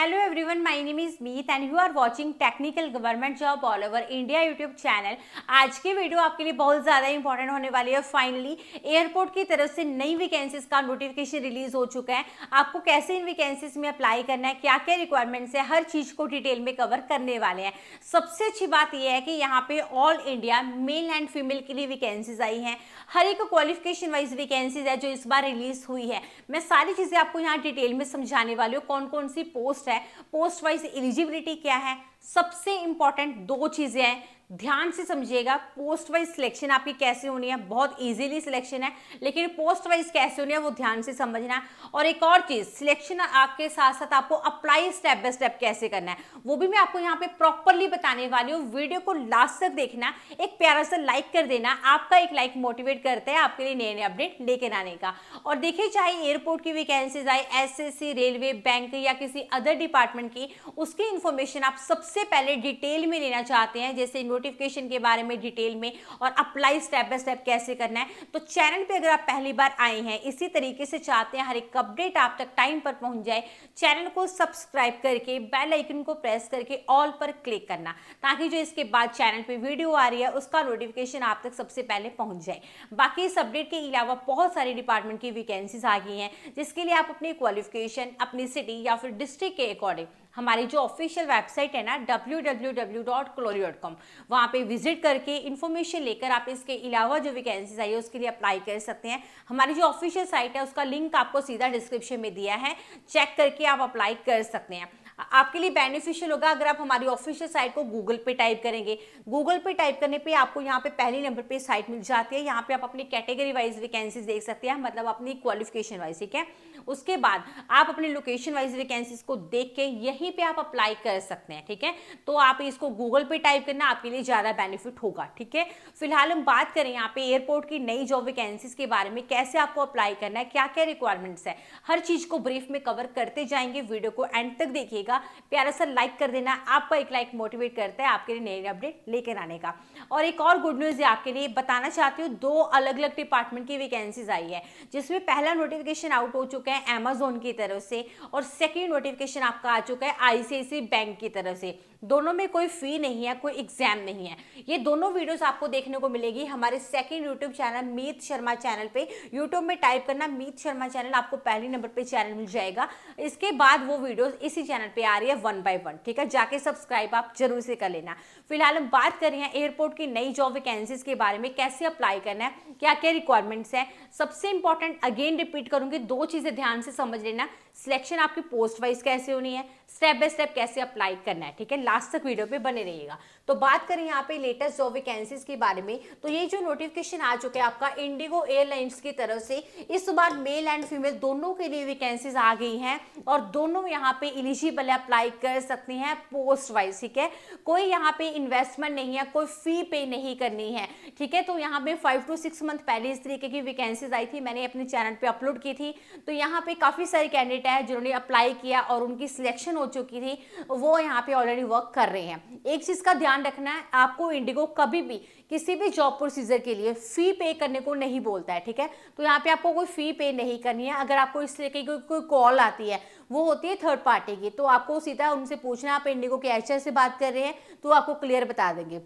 Hello everyone, my name is Meet and you are watching technical government job all over India YouTube channel. आज की video आपके लिए बहुत ज़्यादा important होने वाली है। फाइनली एयरपोर्ट की तरफ से नई वैकेंसीज का नोटिफिकेशन रिलीज हो चुका है। आपको कैसे इन वैकेंसीज में अप्लाई करना है, क्या क्या रिक्वायरमेंट्स है, हर चीज़ को डिटेल में कवर करने वाले हैं। सबसे अच्छी बात यह है कि यहाँ पे all India male and female के लिए वैकेंसीज आई हैं। हर एक क्वालिफिकेशन वाइज वैकेंसीज है जो इस बार रिलीज हुई है। मैं सारी चीज़ें आपको यहाँ डिटेल में समझाने वाली हूँ। कौन कौन सी पोस्ट है, पोस्ट वाइज एलिजिबिलिटी क्या है, सबसे इंपॉर्टेंट दो चीजें हैं, ध्यान से समझिएगा। पोस्ट वाइज सिलेक्शन आपकी कैसे होनी है, बहुत इजीली सिलेक्शन है, लेकिन पोस्ट वाइज कैसे होनी है वो ध्यान से समझना। और एक और चीज, सिलेक्शन आपके साथ साथ आपको अप्लाई स्टेप बाय स्टेप कैसे करना है वो भी मैं आपको यहाँ पे प्रॉपरली बताने वाली हूँ। वीडियो को लास्ट तक देखना, एक प्यारा सा लाइक कर देना। आपका एक लाइक मोटिवेट करता है आपके लिए नए नए अपडेट लेकर आने का। और देखिए, चाहे एयरपोर्ट की वैकेंसीज आए, एसएससी, रेलवे, बैंक या किसी अदर डिपार्टमेंट की, उसकी इंफॉर्मेशन आप सबसे पहले डिटेल में लेना चाहते हैं, जैसे नोटिफिकेशन के बारे में डिटेल में और अप्लाई स्टेप बाय स्टेप कैसे करना है, तो चैनल पे अगर आप पहली बार आए हैं, इसी तरीके से चाहते हैं हर एक अपडेट आप तक टाइम पर पहुंच जाए, चैनल को सब्सक्राइब करके बेल आइकन को प्रेस करके ऑल पर क्लिक करना, ताकि जो इसके बाद चैनल पे वीडियो आ रही है उसका नोटिफिकेशन आप तक सबसे पहले पहुंच जाए। बाकी इस अपडेट के अलावा बहुत सारी डिपार्टमेंट की वैकेंसीज आ गई हैं, जिसके लिए आप अपनी क्वालिफिकेशन, अपनी सिटी या फिर डिस्ट्रिक्ट के अकॉर्डिंग हमारी जो ऑफिशियल वेबसाइट है ना www.clory.com, वहाँ पे विजिट करके इन्फॉर्मेशन लेकर आप इसके अलावा जो वैकेंसीज आई है उसके लिए अप्लाई कर सकते हैं। हमारी जो ऑफिशियल साइट है उसका लिंक आपको सीधा डिस्क्रिप्शन में दिया है, चेक करके आप अप्लाई कर सकते हैं। आपके लिए बेनिफिशियल होगा अगर आप हमारी ऑफिशियल साइट को गूगल पे टाइप करेंगे। गूगल पे टाइप करने पे आपको यहाँ पे पहले नंबर पे साइट मिल जाती है। यहाँ पे आप अपनी कैटेगरी वाइज वैकेंसीज देख सकते हैं, मतलब अपनी क्वालिफिकेशन वाइज, ठीक है। उसके बाद आप अपनी लोकेशन वाइज वैकेंसीज को देख के यहीं पे आप अप्लाई कर सकते हैं, ठीक है। तो आप इसको गूगल पे टाइप करना, आपके लिए ज्यादा बेनिफिट होगा, ठीक है। फिलहाल हम बात करें यहाँ पे एयरपोर्ट की नई जॉब वैकेंसीज के बारे में, कैसे आपको अप्लाई करना है, क्या क्या रिक्वायरमेंट्स है, हर चीज को ब्रीफ में कवर करते जाएंगे। वीडियो को एंड तक देखिएगा, प्यारा सा लाइक कर देना, आपका एक लाइक मोटिवेट करता है आपके लिए नए अपडेट लेकर आने का। और एक और गुड न्यूज है आपके लिए, बताना चाहती हूँ, दो अलग अलग डिपार्टमेंट की वैकेंसीज आई है, जिसमें पहला नोटिफिकेशन आउट हो चुका है अमेजोन की तरफ से और सेकंड नोटिफिकेशन आपका आ चुका है आईसीआईसीआई बैंक की तरफ से। दोनों में कोई फी नहीं है, कोई एग्जाम नहीं है। ये दोनों वीडियोस आपको देखने को मिलेगी हमारे सेकंड यूट्यूब चैनल मीत शर्मा चैनल पे। यूट्यूब में टाइप करना मीत शर्मा चैनल, आपको पहले नंबर पे चैनल मिल जाएगा। इसके बाद वो वीडियोस इसी चैनल पे आ रही है 1 by 1, ठीक है। जाके सब्सक्राइब आप जरूर से कर लेना। फिलहाल हम बात कर रहे हैं एयरपोर्ट की नई जॉब वैकेंसीज के बारे में, कैसे अप्लाई करना है, क्या क्या रिक्वायरमेंट्स है। सबसे इंपॉर्टेंट अगेन रिपीट करूंगी, दो चीजें ध्यान से समझ लेना। सिलेक्शन आपकी पोस्ट वाइज कैसे होनी है, स्टेप बाय स्टेप कैसे अप्लाई करना है, ठीक है। लास्ट तक वीडियो पे बने रहिएगा। तो बात करें यहाँ पे लेटेस्ट जॉब वैकेंसीज के बारे में, तो ये जो नोटिफिकेशन आ चुका है आपका इंडिगो एयरलाइंस की तरफ से, इस बार मेल एंड फीमेल दोनों के लिए वैकेंसीज आ गई हैं और दोनों यहाँ पे एलिजिबल अप्लाई कर सकती हैं पोस्ट वाइज, ठीक है। कोई यहाँ पे इन्वेस्टमेंट नहीं है, कोई फी पे नहीं करनी है, ठीक है। तो यहाँ पे 5 to 6 मंथ पहले इस तरीके की वैकेंसीज आई थी, मैंने अपने चैनल पे अपलोड की थी। तो यहाँ पे काफी सारे कैंडिडेट है जिन्होंने अप्लाई किया और उनकी सिलेक्शन हो चुकी थी, वो यहाँ पे ऑलरेडी वर्क कर रहे हैं। एक चीज का ध्यान रखना है, आपको इंडिगो कभी भी किसी भी जॉब प्रोसीजर के लिए फी पे करने को नहीं बोलता है, ठीक है। तो यहाँ पे आपको कोई फी पे नहीं करनी है। अगर आपको इस तरीके की कोई कॉल आती है, वो होती है थर्ड पार्टी की, तो आपको सीधा उनसे पूछना आप इंडिगो के एचआर से बात कर रहे हैं, तो आपको क्लियर बता देंगे।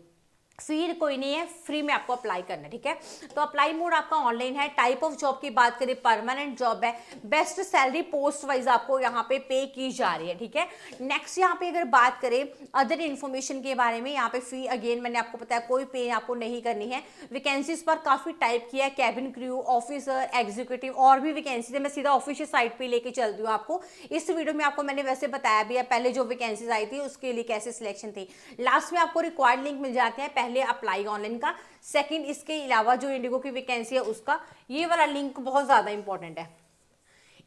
फी कोई नहीं है, फ्री में आपको अप्लाई करना है, ठीक है। तो अप्लाई मोड आपका ऑनलाइन है। टाइप ऑफ जॉब की बात करें, परमानेंट जॉब है। बेस्ट सैलरी पोस्ट वाइज आपको यहाँ पे पे की जा रही है, ठीक है। नेक्स्ट यहाँ पे अगर बात करें अदर इन्फॉर्मेशन के बारे में, यहाँ पे फी अगेन मैंने आपको बताया कोई पे आपको नहीं करनी है। वैकेंसीज पर काफी टाइप किया है, कैबिन क्रू, ऑफिसर, एग्जीक्यूटिव, और भी वैकेंसीज है। मैं सीधा ऑफिशियल साइट पे लेके चलती हूँ आपको। इस वीडियो में आपको मैंने वैसे बताया भी है पहले जो वैकेंसीज आई थी उसके लिए कैसे सिलेक्शन थी। लास्ट में आपको रिक्वायर्ड लिंक मिल जाते हैं, पहले अप्लाई ऑनलाइन का, सेकंड इसके अलावा जो इंडिगो की वैकेंसी है उसका। ये वाला लिंक बहुत ज्यादा इंपॉर्टेंट है।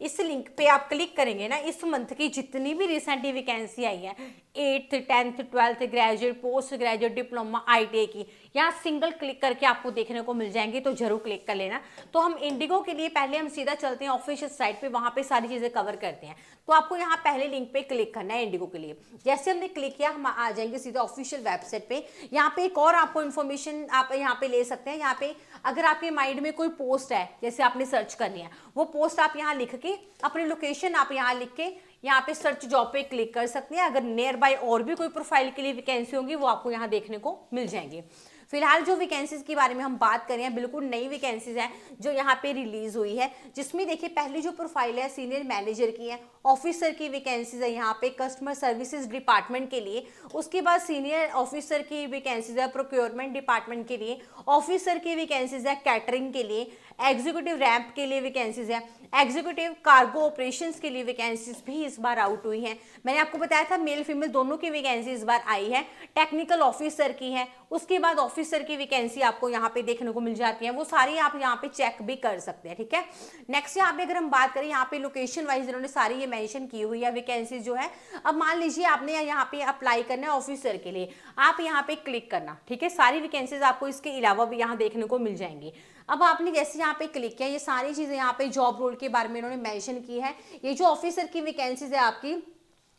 इस लिंक पे आप क्लिक करेंगे ना, इस मंथ की जितनी भी रिसेंटली वैकेंसी आई है, 8th 10th 12th graduate, post graduate, diploma, ITI की, यहाँ सिंगल क्लिक करके आपको देखने को मिल जाएंगे, तो जरूर क्लिक कर लेना। तो हम इंडिगो के लिए पहले हम सीधा चलते हैं ऑफिशियल साइट पे, वहां पे सारी चीजें कवर करते हैं। तो आपको यहाँ पहले लिंक पे क्लिक करना है इंडिगो के लिए। जैसे हमने क्लिक किया, हम आ जाएंगे सीधा ऑफिशियल वेबसाइट पे। यहाँ पे एक और आपको इन्फॉर्मेशन आप यहाँ पे ले सकते हैं। यहाँ पे अगर आपके माइंड में कोई पोस्ट है, जैसे आपने सर्च करनी है, वो पोस्ट आप यहाँ लिख के अपनी लोकेशन आप यहाँ लिख के यहाँ पे सर्च जॉब पे क्लिक कर सकते हैं। अगर नियर बाय और भी कोई प्रोफाइल के लिए वैकेंसी होंगी वो आपको यहाँ देखने को मिल जाएंगे। फिलहाल जो वैकेंसीज के बारे में हम बात करें हैं, बिल्कुल नई वैकेंसीज हैं जो यहाँ पे रिलीज हुई है, जिसमें देखिए पहली जो प्रोफाइल है सीनियर मैनेजर की है, ऑफिसर की वैकेंसीज है यहाँ पे कस्टमर सर्विसेज डिपार्टमेंट के लिए। उसके बाद सीनियर ऑफिसर की वैकेंसीज है प्रोक्योरमेंट डिपार्टमेंट के लिए, ऑफिसर की वैकेंसीज है कैटरिंग के लिए, एग्जीक्यूटिव रैंप के लिए वैकेंसीज है, एग्जीक्यूटिव कार्गो ऑपरेशंस के लिए वैकेंसीज भी इस बार आउट हुई हैं। मैंने आपको बताया था मेल फीमेल दोनों की वैकेंसी इस बार आई है। टेक्निकल ऑफिसर की है, उसके बाद ऑफिसर की वैकेंसी आपको यहाँ पे देखने को मिल जाती है, वो सारी आप यहाँ पे चेक भी कर सकते हैं, ठीक है। नेक्स्ट यहाँ पे अगर हम बात करें, यहाँ पे लोकेशन वाइज इन्होंने सारी ये मेंशन की हुई है वैकेंसी जो है। अब मान लीजिए आपने यहाँ पे अप्लाई करना है ऑफिसर के लिए, आप यहाँ पे क्लिक करना, ठीक है। सारी वैकेंसीज आपको इसके अलावा भी यहाँ देखने को मिल जाएंगी। अब आपने जैसे यहाँ पे क्लिक किया, ये सारी चीजें यहाँ पे जॉब रोल के बारे में इन्होंने मेंशन की है। ये जो ऑफिसर की वैकेंसीज है आपकी,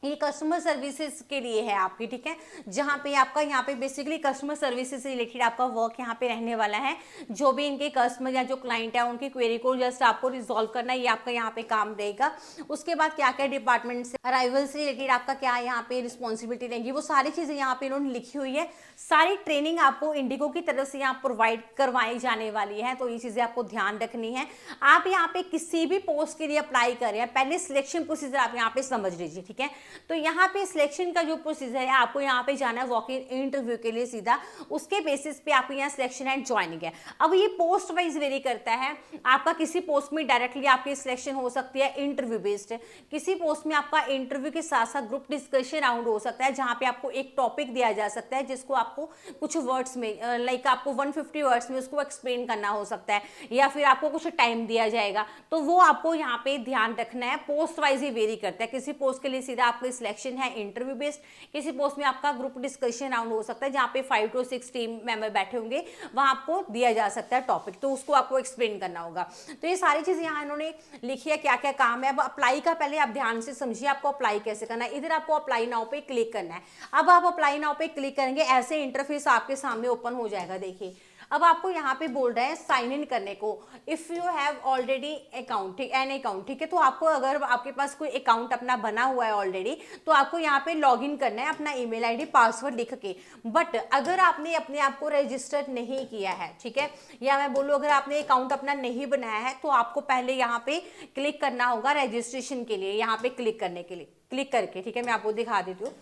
ये कस्टमर सर्विसेज के लिए है आपकी, ठीक है, जहाँ पे आपका यहाँ पे बेसिकली कस्टमर सर्विसेज से रिलेटेड आपका वर्क यहाँ पे रहने वाला है। जो भी इनके कस्टमर या जो क्लाइंट है उनकी क्वेरी को जस्ट आपको रिजॉल्व करना है, ये आपका यहाँ पे काम रहेगा। उसके बाद क्या क्या डिपार्टमेंट से अराइवल से रिलेटेड आपका क्या यहाँ पे रिस्पॉन्सिबिलिटी रहेगी, वो सारी चीजें यहाँ पे इन्होंने लिखी हुई है। सारी ट्रेनिंग आपको इंडिगो की तरफ से यहाँ प्रोवाइड करवाई जाने वाली है, तो ये चीजें आपको ध्यान रखनी है। आप यहाँ पे किसी भी पोस्ट के लिए अप्लाई कर रहे हैं, पहले सिलेक्शन प्रोसीजर आप यहाँ पे समझ लीजिए, ठीक है। तो यहाँ पे सिलेक्शन का जो प्रोसीजर है, आपको यहाँ पे जाना है वॉक इन इंटरव्यू के लिए सीधा, उसके बेसिस पे आपको यहाँ सिलेक्शन एंड ज्वाइनिंग है। अब ये पोस्ट वाइज वेरी करता है, आपका किसी पोस्ट में डायरेक्टली आपकी सिलेक्शन हो सकती है इंटरव्यू बेस्ड, किसी पोस्ट में आपका इंटरव्यू के साथ साथ ग्रुप डिस्कशन राउंड हो सकता है, जहाँ पे आपको एक टॉपिक दिया जा सकता है जिसको आपको कुछ वर्ड्स में लाइक आपको 150 वर्ड्स में उसको एक्सप्लेन करना हो सकता है, या फिर आपको कुछ टाइम दिया जाएगा, तो वो आपको यहाँ पे ध्यान रखना है। पोस्ट वाइज ही वेरी करता है, किसी पोस्ट के लिए सीधा आपको सिलेक्शन है इंटरव्यू बेस्ड, किसी पोस्ट में आपका ग्रुप डिस्कशन राउंड हो सकता है जहाँ पे 5 to 6 टीम मेंबर बैठे होंगे, वहां आपको दिया जा सकता है टॉपिक, तो उसको आपको एक्सप्लेन करना होगा। तो ये सारी चीजें यहाँ इन्होंने लिखी है क्या क्या काम है। अब अप्लाई का पहले आप ध्यान से समझिए आपको अप्लाई कैसे करना है। इधर आपको अप्लाई नाउ पे क्लिक करना है। अब आप अप्लाई नाउ पे क्लिक करेंगे, ऐसे इंटरफेस आपके सामने ओपन हो जाएगा। देखिए अब आपको यहाँ पे बोल रहे हैं साइन इन करने को, if you have already account, an account, ठीक है। तो आपको अगर आपके पास कोई अकाउंट अपना बना हुआ है ऑलरेडी, तो आपको यहाँ पे लॉग इन करना है अपना ईमेल आईडी पासवर्ड लिख के। बट अगर आपने अपने आप को रजिस्टर्ड नहीं किया है, ठीक है, या मैं बोलूँ अगर आपने अकाउंट अपना नहीं बनाया है, तो आपको पहले यहाँ पे क्लिक करना होगा रजिस्ट्रेशन के लिए, यहाँ पे क्लिक करने के लिए क्लिक करके, ठीक है, मैं आपको दिखा देती हूँ।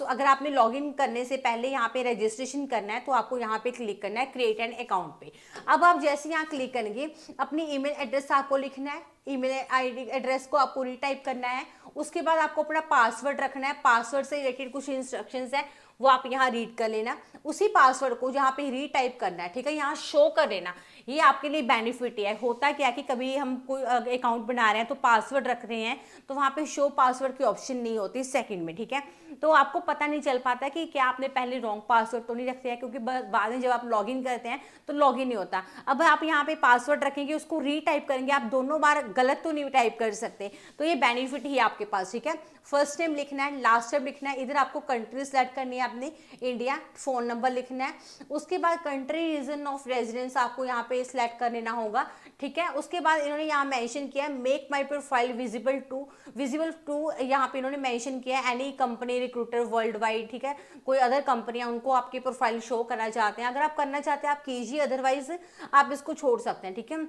अगर आपने लॉगिन करने से पहले यहाँ पे रजिस्ट्रेशन करना है, तो आपको यहाँ पे क्लिक करना है क्रिएट एन अकाउंट पे। अब आप जैसे यहाँ क्लिक करेंगे, अपनी ईमेल एड्रेस आपको लिखना है, ईमेल आईडी एड्रेस को आपको रीटाइप करना है। उसके बाद आपको अपना पासवर्ड रखना है, पासवर्ड से रिलेटेड कुछ इंस्ट्रक्शंस है वो आप यहाँ रीड कर लेना। उसी पासवर्ड को जहाँ पे रीटाइप करना है, ठीक है, यहाँ शो कर लेना। ये आपके लिए बेनिफिट है। होता क्या कि कभी हम कोई अकाउंट बना रहे हैं तो पासवर्ड रख रहे हैं, तो वहाँ पे शो पासवर्ड की ऑप्शन नहीं होती सेकंड में, ठीक है, तो आपको पता नहीं चल पाता कि क्या आपने पहले रॉन्ग पासवर्ड तो नहीं रख दिया, क्योंकि बाद में जब आप लॉगिन करते हैं तो लॉगिन नहीं होता। अब आप यहाँ पे पासवर्ड रखेंगे, उसको रीटाइप करेंगे, आप दोनों बार गलत तो नहीं टाइप कर सकते, तो ये बेनिफिट ही आपके पास, ठीक है। फर्स्ट नेम लिखना है, लास्ट नेम लिखना है, इधर आपको कंट्री सेलेक्ट करनी है अपनी इंडिया, फोन नंबर लिखना है। उसके बाद कंट्री रीजन ऑफ रेजिडेंस आपको यहाँ पे सिलेक्ट कर लेना होगा, ठीक है। उसके बाद इन्होंने यहाँ मेंशन किया है make my profile visible to यहाँ पे इन्होंने मेंशन किया है any company recruiter worldwide, ठीक है, कोई अदर कंपनियां उनको आपकी प्रोफाइल शो करना चाहते हैं, अगर आप करना चाहते हैं आप कीजिए, अदरवाइज आप इसको छोड़ सकते हैं, ठीक है।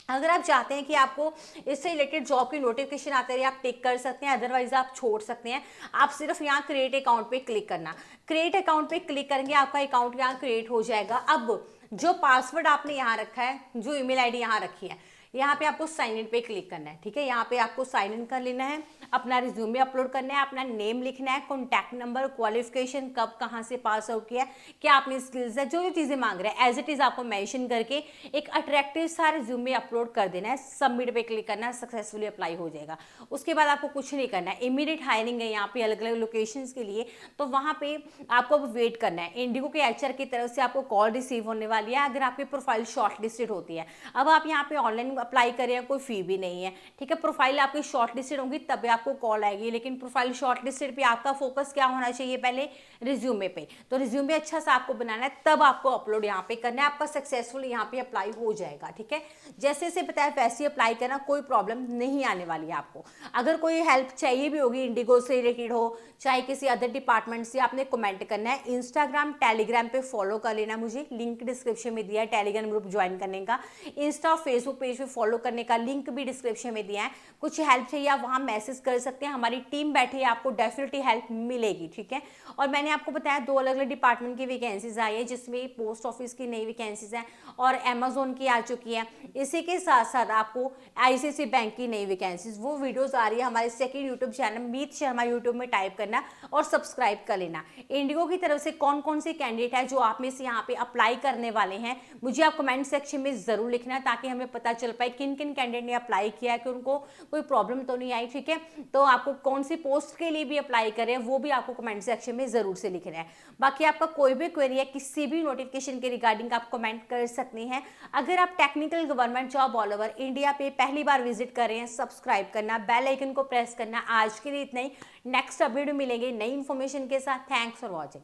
अगर आप चाहते हैं कि आपको इससे रिलेटेड जॉब की नोटिफिकेशन आते रहे, आप टिक कर सकते हैं, अदरवाइज आप छोड़ सकते हैं। आप सिर्फ यहाँ क्रिएट अकाउंट पे क्लिक करना, क्रिएट अकाउंट पे क्लिक करेंगे, आपका अकाउंट यहाँ क्रिएट हो जाएगा। अब जो पासवर्ड आपने यहाँ रखा है, जो ईमेल आईडी यहाँ रखी है, यहाँ पे आपको साइन इन पे क्लिक करना है, ठीक है। यहाँ पे आपको साइन इन कर लेना है, अपना रिज्यूमे अपलोड करना है, अपना नेम लिखना है, कॉन्टैक्ट नंबर, क्वालिफिकेशन, कब कहाँ से पास आउट किया, क्या आपने स्किल्स है, जो जो चीज़ें मांग रहे हैं एज इट इज़ आपको मेंशन करके एक अट्रैक्टिव सा रिज्यूमे अपलोड कर देना है। सबमिट पे क्लिक करना है, सक्सेसफुली अप्लाई हो जाएगा। उसके बाद आपको कुछ नहीं करना है, इमीडिएट हायरिंग है यहाँ पे अलग अलग लोकेशंस के लिए, तो वहाँ पे आपको वेट करना है। इंडिगो के एचआर की तरफ से आपको कॉल रिसीव होने वाली है अगर आपकी प्रोफाइल शॉर्ट लिस्टेड होती है। अब आप यहाँ पे ऑनलाइन अप्लाई कर रहे हैं कोई फी भी नहीं है, ठीक है। प्रोफाइल आपकी शॉर्ट लिस्टेड होगी तब आपको कॉल आएगी, लेकिन प्रोफाइल शॉर्ट लिस्टेड पे आपका फोकस क्या होना चाहिए, पहले रिज्यूमे पे। तो रिज्यूमे अच्छा सा आपको बनाना है, तब आपको अपलोड यहाँ पे करना है, आपका सक्सेसफुल यहाँ पे अप्लाई हो जाएगा, ठीक है। जैसे जैसे बताया वैसे अप्लाई करना, कोई प्रॉब्लम नहीं आने वाली है आपको। अगर कोई हेल्प चाहिए भी होगी, इंडिगो से रिलेटेड हो चाहे किसी अदर डिपार्टमेंट से, आपने कमेंट करना है। इंस्टाग्राम टेलीग्राम पे फॉलो कर लेना, मुझे लिंक डिस्क्रिप्शन में दिया है टेलीग्राम ग्रुप ज्वाइन करने का। इंस्टा फेसबुक पेज पे फॉलो करने का लिंक भी डिस्क्रिप्शन में दिया है। कुछ हेल्प चाहिए आप वहाँ मैसेज कर सकते हैं, हमारी टीम बैठी है, आपको डेफिनेटली हेल्प मिलेगी, ठीक है। और मैंने आपको बताया 2 अलग अलग डिपार्टमेंट की वैकेंसीज आई है, जिसमें पोस्ट ऑफिस की नई वैकेंसीज हैं और अमेजोन की आ चुकी है। इसी के साथ साथ आपको आईसीआईसीआई बैंक की नई वैकेंसीज, वो वीडियोस आ रही है हमारे सेकंड यूट्यूब चैनल मीत शर्मा यूट्यूब में टाइप करना और सब्सक्राइब कर लेना। इंडिगो की तरफ से कौन कौन से कैंडिडेट है जो आप में से यहाँ पे अप्लाई करने वाले हैं, मुझे आप कमेंट सेक्शन में जरूर लिखना, ताकि हमें पता चल पाए किन किन कैंडिडेट ने अप्लाई किया है, कि उनको कोई प्रॉब्लम तो नहीं आई, ठीक है। तो आपको कौन सी पोस्ट के लिए भी अप्लाई करें वो भी आपको कमेंट सेक्शन में जरूर से लिखना है। बाकी आपका कोई भी क्वेरी है किसी भी नोटिफिकेशन के रिगार्डिंग आप कमेंट कर सकते हैं। अगर आप technical government job all over India पे पहली बार विजिट कर रहे हैं, सब्सक्राइब करना, बेल आइकन को प्रेस करना। आज के लिए इतना ही, नेक्स्ट अपडेट मिलेंगे नई इन्फॉर्मेशन के साथ। Thanks for watching.